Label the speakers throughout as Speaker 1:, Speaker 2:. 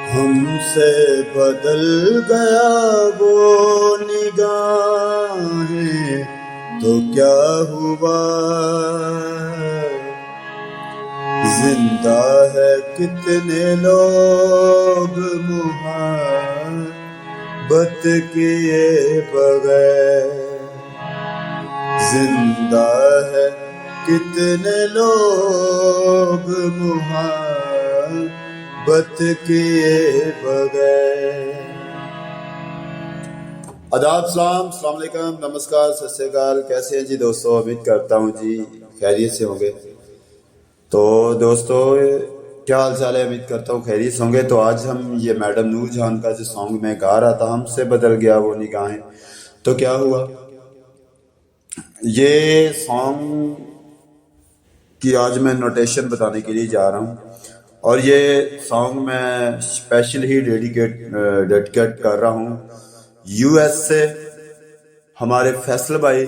Speaker 1: हमसे बदल गया वो निगाहें तो क्या हुआ। जिंदा है कितने लोग मुहब्बत किए बगैर। जिंदा है कितने लोग मुहब्बत किए बगैर। आदाब, सलाम, अस्सलाम वालेकुम, नमस्कार, सत श्री अकाल। कैसे हैं जी दोस्तों? उम्मीद करता हूँ जी खैरियत से होंगे। तो दोस्तों, क्या हाल चाल है? उम्मीद करता हूँ खैरियत से होंगे। तो आज हम ये मैडम नूर जहान का जो सॉन्ग मैं गा रहा था, हमसे बदल गया वो निगाहें तो क्या हुआ, ये सॉन्ग की आज मैं नोटेशन बताने के लिए जा रहा हूँ। और ये सॉन्ग मैं स्पेशल ही डेडिकेट कर रहा हूँ यूएस से हमारे फैसल भाई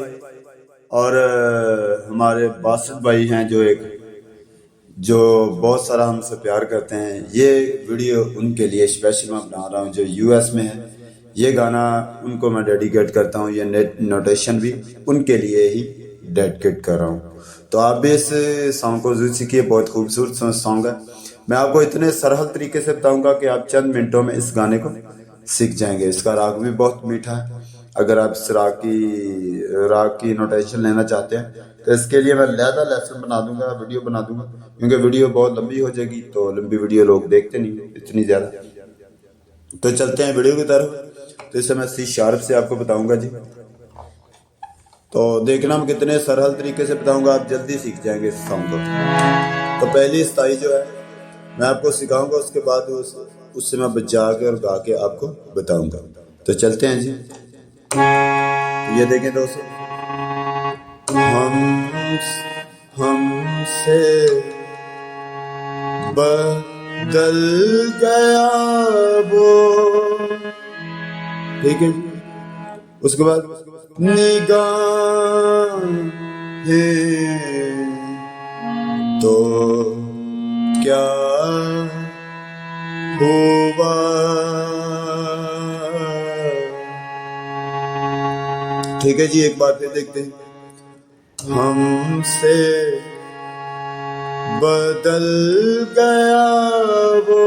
Speaker 1: और हमारे बासित भाई हैं जो बहुत सारा हमसे प्यार करते हैं। ये वीडियो उनके लिए स्पेशल मैं बना रहा हूँ जो यूएस में है। ये गाना उनको मैं डेडिकेट करता हूँ, ये नोटेशन भी उनके लिए ही डेडिकेट कर रहा हूँ। तो आप भी इस सॉन्ग को जरूर सीखिए, बहुत खूबसूरत सॉन्ग है। मैं आपको इतने सरल तरीके से बताऊंगा कि आप चंद मिनटों में इस गाने को सीख जाएंगे। इसका राग भी बहुत मीठा है। अगर आप इस राग की नोटेशन लेना चाहते हैं तो इसके लिए मैं लहदा लेसन बना दूंगा, वीडियो बना दूंगा, क्योंकि वीडियो बहुत लंबी हो जाएगी। तो लंबी वीडियो लोग देखते नहीं इतनी ज्यादा। तो चलते हैं वीडियो की तरफ। तो इसे मैं सी शार्प से आपको बताऊंगा जी। तो देखना मैं कितने सरल तरीके से बताऊंगा, आप जल्दी सीख जाएंगे इस सॉन्ग को। तो पहली स्थाई जो है मैं आपको सिखाऊंगा, उसके बाद उससे मैं बजा के और गा के आपको बताऊंगा। तो चलते हैं जी। ये देखें दोस्तों, हमसे बदल गया वो, ठीक है। उसके बाद निगाहें तो क्या हुआ। ठीक है जी, एक बार फिर देखते हैं। हमसे बदल गया वो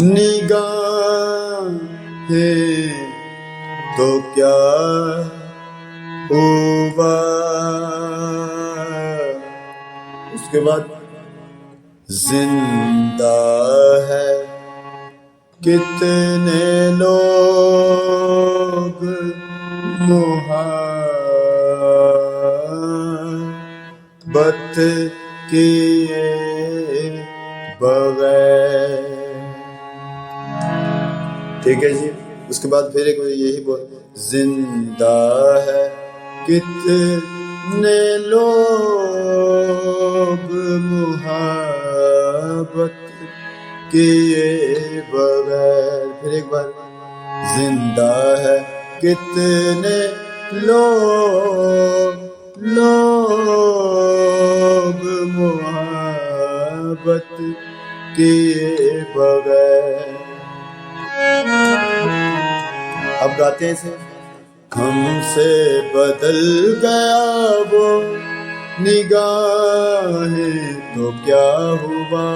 Speaker 1: निगाहें तो क्या हुआ। उसके बाद जिंदा है कितने लोग मुहब्बत किए बगैर। ठीक है जी। उसके बाद फिर एक यही बोल, जिंदा है कितने लोग मुहब्बत किए बगैर। फिर एक बार, जिंदा है कितने लोग मुहब्बत किए बगैर। अब गाते हैं इसे। हमसे बदल गया वो निगाहें तो क्या हुआ।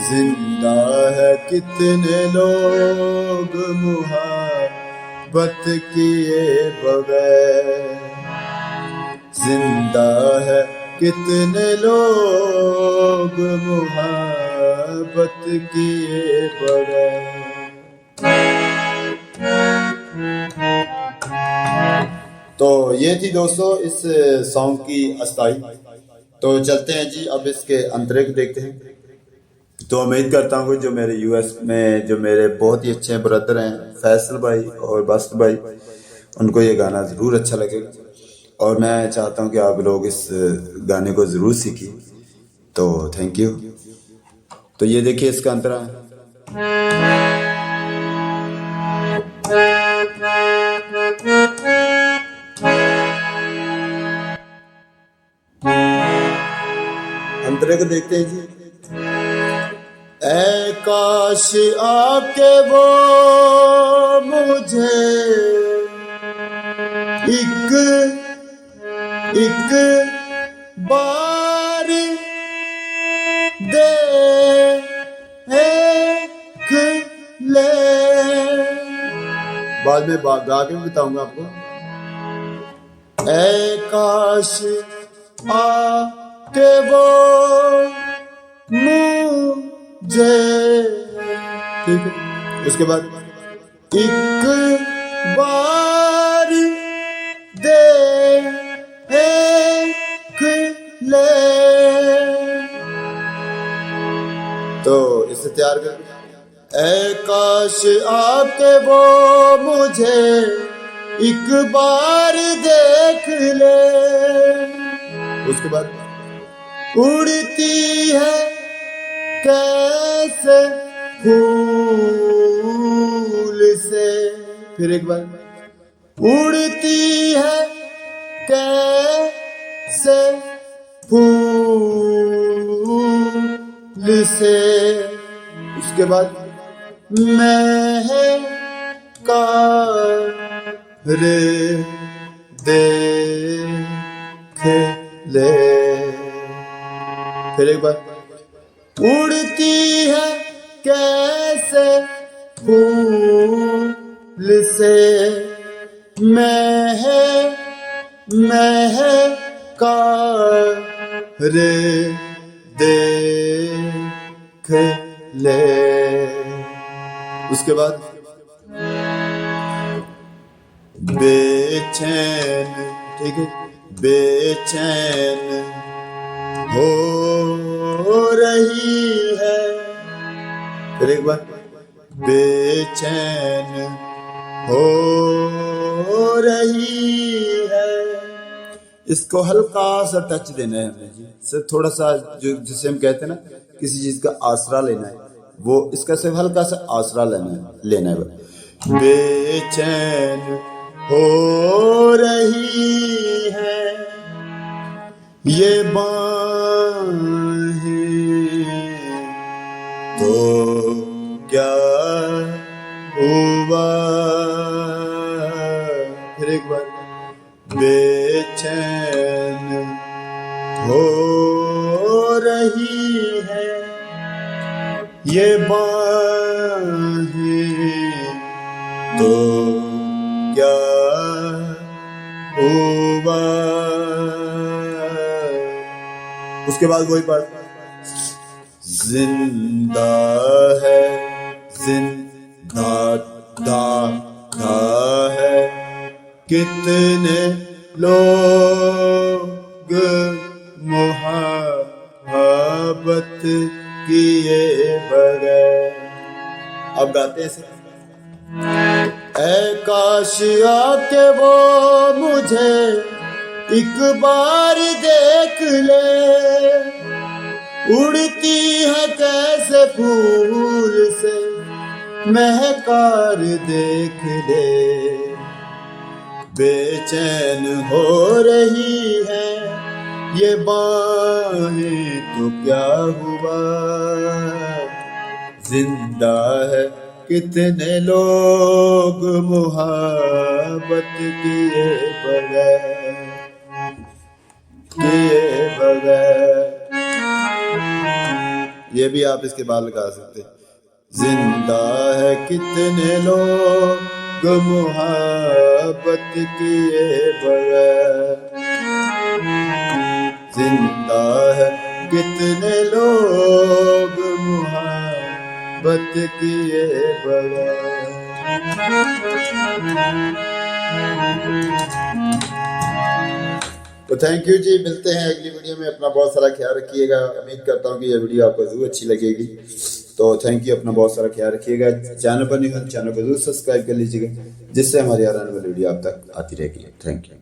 Speaker 1: जिंदा है कितने लोग मुहब्बत किए बगैर। जिंदा है कितने लोग मुहब्बत किए बगैर। तो ये थी दोस्तों इस सॉन्ग की अस्ताई। तो चलते हैं जी, अब इसके अंतरिक देखते हैं। तो उम्मीद करता हूँ कि जो मेरे यूएस में जो मेरे बहुत ही अच्छे ब्रदर हैं फैसल भाई और बस्त भाई, उनको ये गाना ज़रूर अच्छा लगेगा। और मैं चाहता हूँ कि आप लोग इस गाने को ज़रूर सीखिए। तो थैंक यू। तो ये देखिए इसका अंतरा है। अंतरे को देखते हैं जी। ऐ काश आके वो मुझे एक बार देख ले। बाद में गा के बताऊंगा आपको। ऐ काश आके वो मुझे, ठीक है। उसके बाद एक बार देख ले। तो इसे तैयार कर। ऐ काश आके वो मुझे एक बार देख ले। उसके बाद उड़ती है कैसे फूल से। फिर एक बार उड़ती है कैसे फूल से। उसके बाद महका रे देख ले। फिर एक बार उड़ती है कैसे फूल से। महका रे देख ले। उसके बाद बेचैन, ठीक है, बेचैन हो रही है। फिर एक बार बेचैन हो रही है। इसको हल्का सा टच देना है हमें जी, सिर्फ थोड़ा सा, जो जिसे हम कहते हैं ना किसी चीज का आसरा लेना है, वो इसका सिर्फ हल्का सा आसरा लेना है। बेचैन हो रही है ये बाहें, तो क्या हुआ। फिर एक बार बेचैन हो रही है ये बाहें, तो क्या हुआ। उसके बाद वही बात, जिंदा है जिंदा था है कितने लोग मोहब्बत किए बगैर। अब गाते हैं। ऐ काश आके वो मुझे एक बार देख ले। उड़ती है कैसे फूल से महकार देख ले। बेचैन हो रही है ये बाहें, तो क्या हुआ। जिंदा है कितने लोग मोहब्बत किए बगैर। ये भी आप इसके बाद लगा सकते। जिंदा है कितने लोग मोहब्बत किए बगैर। जिंदा है कितने लोग मोहब्बत किए बगैर। तो थैंक यू जी, मिलते हैं अगली वीडियो में। अपना बहुत सारा ख्याल रखिएगा। उम्मीद करता हूँ कि यह वीडियो आपको जरूर अच्छी लगेगी। तो थैंक यू, अपना बहुत सारा ख्याल रखिएगा। चैनल पर नहीं हो चैनल को जरूर सब्सक्राइब कर लीजिएगा, जिससे हमारी आने वाली वीडियो आप तक आती रहेगी। Thank you.